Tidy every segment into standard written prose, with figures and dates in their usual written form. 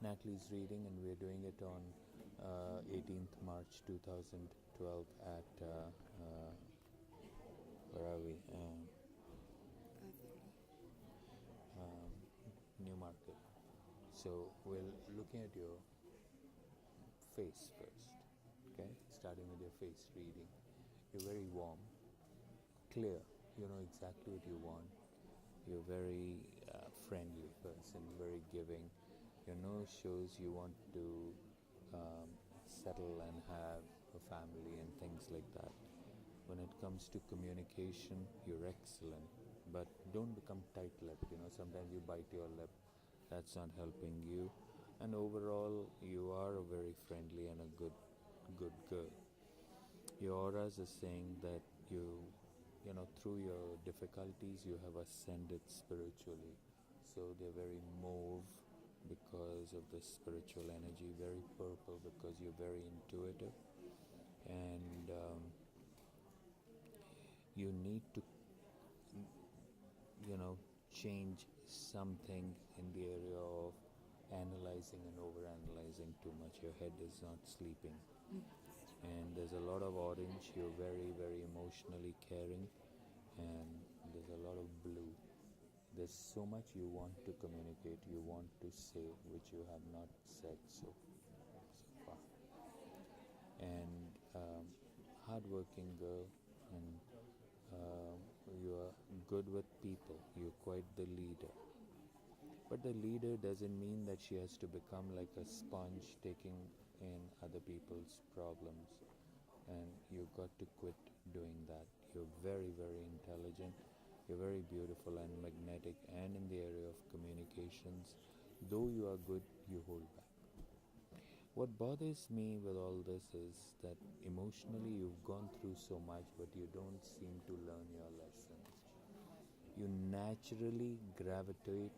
Natalie's reading, and we're doing it on 18th March 2012 at where are we? Newmarket. So we're looking at your face first, okay? Starting with your face reading. You're very warm, clear. You know exactly what you want. You're very friendly person, very giving. Your nose shows you want to settle and have a family and things like that. When it comes to communication, you're excellent, but don't become tight-lipped. Sometimes you bite your lip. That's not helping you. And overall, you are a very friendly and a good girl. Your auras are saying that through your difficulties, you have ascended spiritually. So they're very mauve because of the spiritual energy, very purple because you're very intuitive, and you need to change something in the area of analyzing and overanalyzing too much. Your head is not sleeping, and there's a lot of orange. You're very, very emotionally caring, and there's a lot of blue. There's so much you want to communicate, you want to say, which you have not said so far. And hardworking girl, and you are good with people. You're quite the leader. But the leader doesn't mean that she has to become like a sponge taking in other people's problems. And you've got to quit doing that. You're very, very intelligent. You're very beautiful and magnetic, and in the area of communications, though you are good, you hold back. What bothers me with all this is that emotionally you've gone through so much, but you don't seem to learn your lessons. You naturally gravitate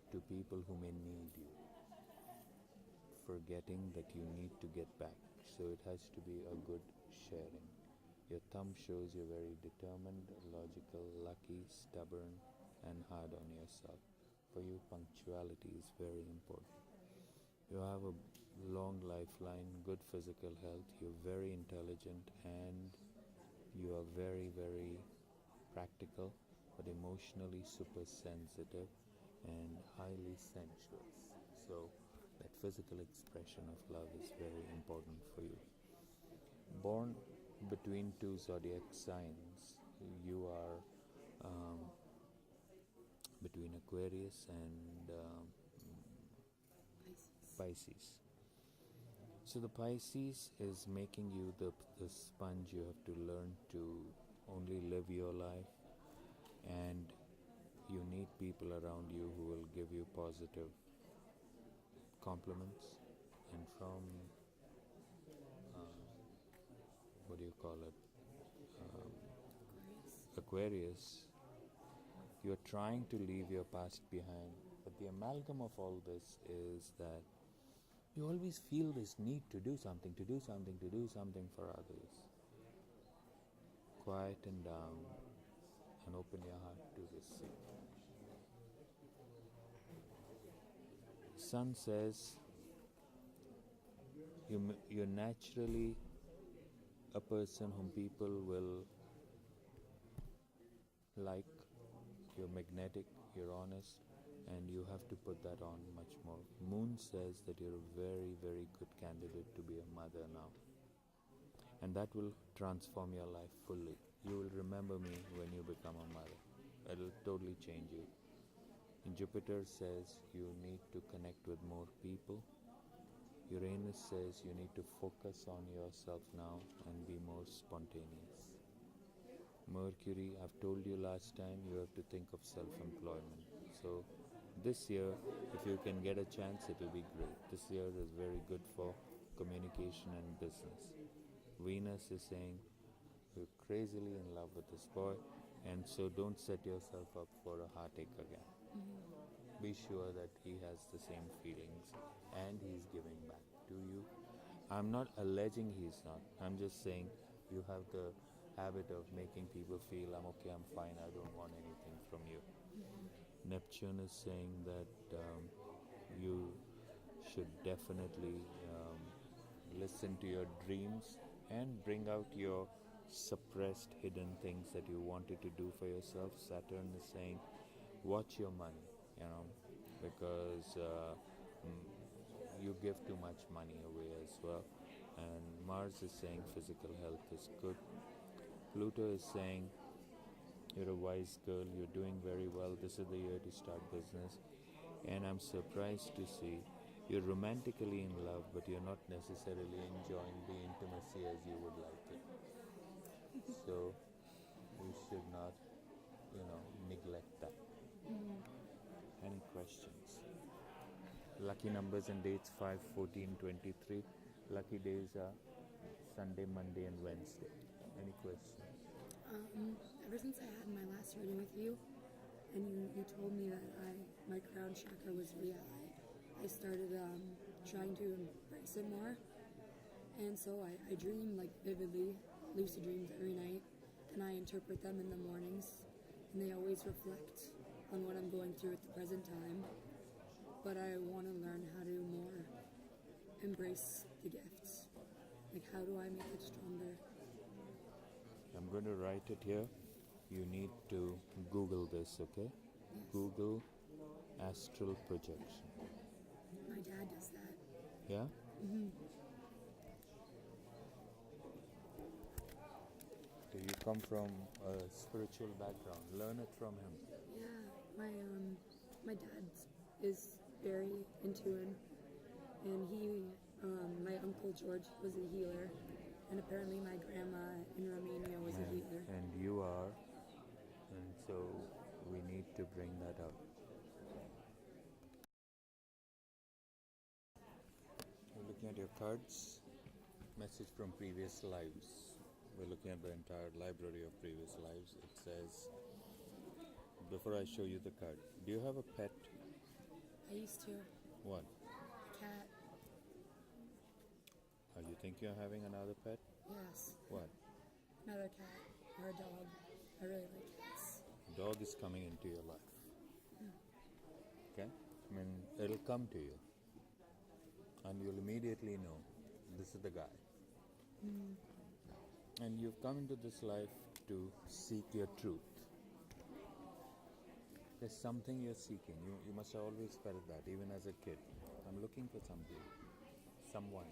to people who may need you, forgetting that you need to get back. So it has to be a good sharing. Your thumb shows you're very determined, logical, lucky, stubborn, and hard on yourself. For you, punctuality is very important. You have a long lifeline, good physical health, you're very intelligent, and you are very, very practical, but emotionally super sensitive and highly sensuous. So that physical expression of love is very important for you. Born between two zodiac signs, you are between Aquarius and Pisces. So the Pisces is making you the sponge. You have to learn to only live your life, and you need people around you who will give you positive compliments. And from what do you call it, Aquarius, you're trying to leave your past behind, but the amalgam of all this is that you always feel this need to do something for others. Quieten down and open your heart to receive. Sun says you're naturally a person whom people will like. You're magnetic, you're honest, and you have to put that on much more. Moon says that you're a very, very good candidate to be a mother now, and that will transform your life fully. You will remember me when you become a mother. It'll totally change you. And Jupiter says you need to connect with more people. Uranus says you need to focus on yourself now and be more spontaneous. Mercury, I've told you last time, you have to think of self-employment. So this year, if you can get a chance, it will be great. This year is very good for communication and business. Venus is saying you're crazily in love with this boy, and so don't set yourself up for a heartache again. Be sure that he has the same feelings and he's giving back to you. I'm not alleging he's not. I'm just saying you have the habit of making people feel I'm okay, I'm fine, I don't want anything from you. Neptune is saying that you should definitely listen to your dreams and bring out your suppressed hidden things that you wanted to do for yourself. Saturn is saying, watch your money, because you give too much money away as well. And Mars is saying physical health is good. Pluto is saying you're a wise girl, you're doing very well, this is the year to start business. And I'm surprised to see you're romantically in love, but you're not necessarily enjoying the intimacy as you would like it. So you should not, neglect that. Any questions? Lucky numbers and dates 5, 14, 23. Lucky days are Sunday, Monday, and Wednesday. Any questions? Ever since I had my last reading with you, and you told me that my crown chakra was real, I started trying to embrace it more. And so I dream like vividly, lucid dreams every night, and I interpret them in the mornings, and they always reflect on what I'm going through at the present time. But I want to learn how to more embrace the gifts. Like, how do I make it stronger? I'm going to write it here. You need to Google this, okay? Yes. Google astral projection. My dad does that. Yeah? So you come from a spiritual background. Learn it from him. Yeah, my dad is very into it, and my uncle George was a healer, and apparently my grandma in Romania was a healer. And you are, and so we need to bring that up. We're looking at your cards. Message from previous lives. We're looking at the entire library of previous lives. It says, before I show you the card, do you have a pet? I used to. What? A cat. You think you're having another pet? Yes. What? Another cat or a dog. I really like cats. Dog is coming into your life. Okay? I mean, it'll come to you. And you'll immediately know this is the guy. And you've come into this life to seek your truth. There's something you're seeking. You must have always felt that, even as a kid. I'm looking for something. Someone.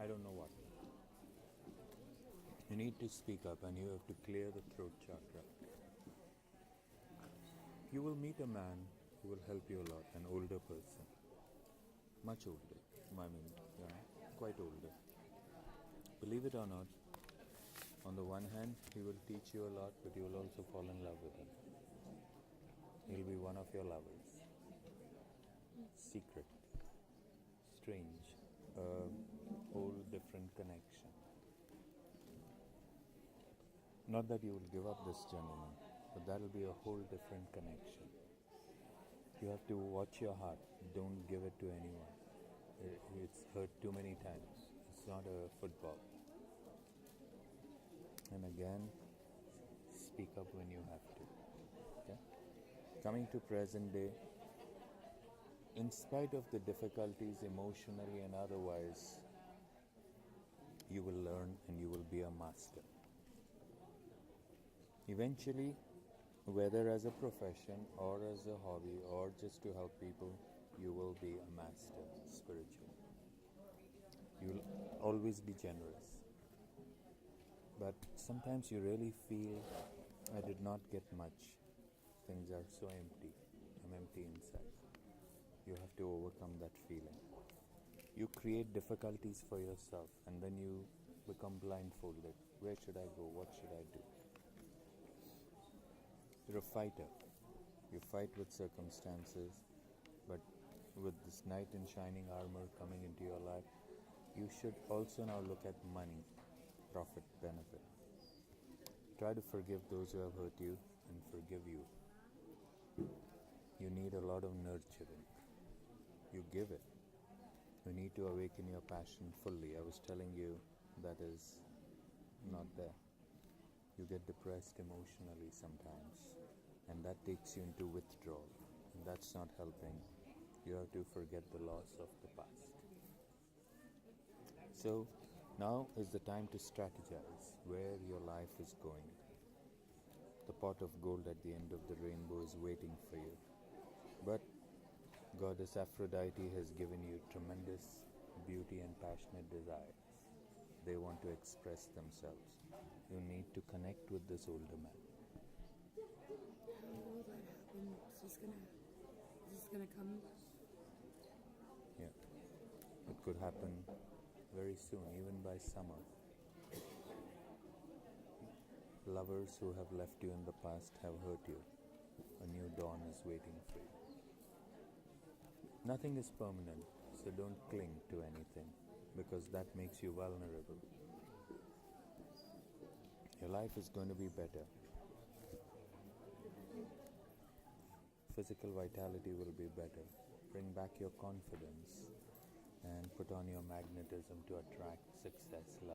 I don't know what. You need to speak up and you have to clear the throat chakra. You will meet a man who will help you a lot, an older person. Much older. I mean, quite older. Believe it or not, on the one hand, he will teach you a lot, but you will also fall in love with him. He'll be one of your lovers. Secret. Strange. A whole different connection. Not that you will give up this gentleman, but that'll be a whole different connection. You have to watch your heart. Don't give it to anyone. It's hurt too many times. It's not a football. And again, speak up when you have to. Okay? Coming to present day, in spite of the difficulties emotionally and otherwise, you will learn and you will be a master. Eventually, whether as a profession or as a hobby or just to help people, you will be a master spiritually. You will always be generous. But sometimes you really feel, I did not get much. Things are so empty. I'm empty inside. You have to overcome that feeling. You create difficulties for yourself and then you become blindfolded. Where should I go? What should I do? You're a fighter. You fight with circumstances, but with this knight in shining armor coming into your life, you should also now look at money, profit, benefit. Try to forgive those who have hurt you and forgive you. You need a lot of nurturing. You give it. You need to awaken your passion fully. I was telling you that is not there. You get depressed emotionally sometimes, and that takes you into withdrawal, and that's not helping. You have to forget the loss of the past. So now is the time to strategize where your life is going. The pot of gold at the end of the rainbow is waiting for you. But Goddess Aphrodite has given you tremendous beauty and passionate desires. They want to express themselves. You need to connect with this older man. How will that happen? Is this gonna come? Yeah. It could happen very soon, even by summer. Lovers who have left you in the past have hurt you. A new dawn is waiting for you. Nothing is permanent, so don't cling to anything because that makes you vulnerable. Your life is going to be better. Physical vitality will be better. Bring back your confidence and put on your magnetism to attract success, love.